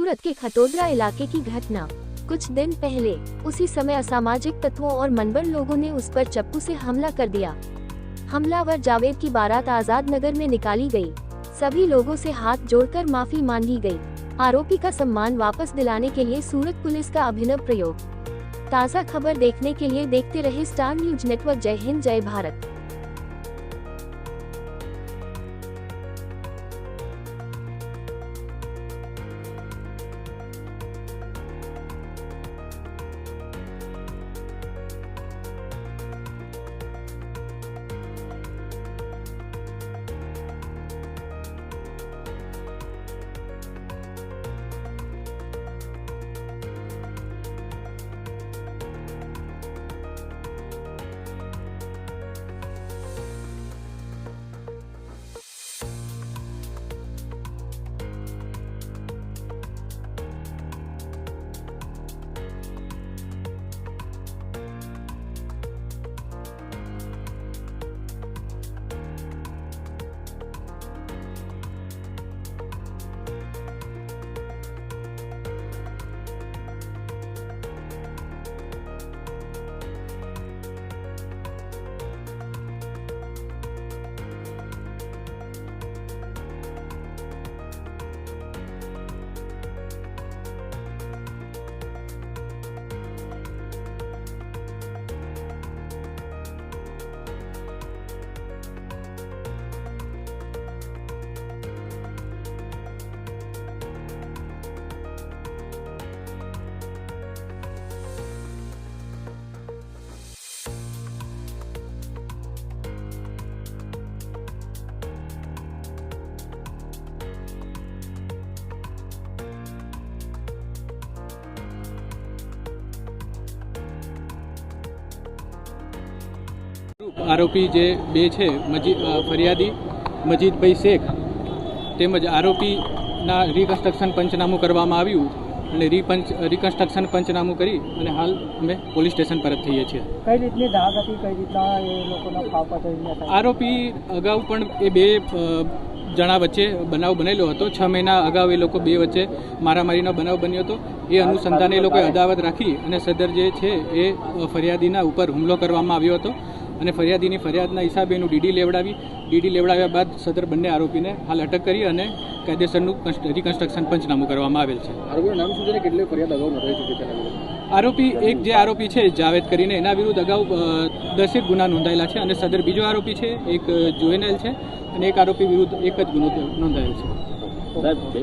सूरत के खतोदरा इलाके की घटना। कुछ दिन पहले उसी समय असामाजिक तत्वों और मनबर लोगों ने उस पर चप्पू से हमला कर दिया। हमलावर जावेद की बारात आजाद नगर में निकाली गई। सभी लोगों से हाथ जोड़कर माफी मांगी गई। आरोपी का सम्मान वापस दिलाने के लिए सूरत पुलिस का अभिनव प्रयोग। ताज़ा खबर देखने के लिए देखते रहे स्टार न्यूज नेटवर्क। जय हिंद, जय भारत। આરોપી જે બે છે ફરિયાદી મજીદભાઈ શેખ તેમજ આરોપીના રિકન્સ્ટ્રક્શન પંચનામું કરવામાં આવ્યું અને રિકન્સ્ટ્રક્શન પંચનામું કરી અને હાલ અમે પોલીસ સ્ટેશન પરત થઈએ છીએ। કઈ રીતની ધાક હતી, કઈ રીતના એ લોકોના ફાફા? આરોપી અગાઉ પણ એ બે જણા વચ્ચે બનાવ બનેલો હતો। 6 મહિના અગાઉ એ લોકો બે વચ્ચે મારામારીનો બનાવ બન્યો હતો। એ અનુસંધાને એ લોકોએ અદાવત રાખી અને સદર જે છે એ ફરિયાદીના ઉપર હુમલો કરવામાં આવ્યો હતો અને ફરિયાદીની ફરિયાદના હિસાબે એનું ડીડી લેવડાવ્યા બાદ સદર બંને આરોપીને હાલ અટક કરી અને કાયદેસરનું રિકન્સ્ટ્રક્શન પંચનામું કરવામાં આવેલ છે। આરોપીનું નામ શું છે, કેટલી ફરિયાદ અગાઉ નોંધાઈ ચૂકી છે? આરોપી એક જે આરોપી છે જાવેદ કરીને, એના વિરુદ્ધ અગાઉ 10 ગુના નોંધાયેલા છે અને સદર બીજો આરોપી છે એક જુવેનાઇલ છે અને એક આરોપી વિરુદ્ધ એક જ ગુનો નોંધાયેલ છે।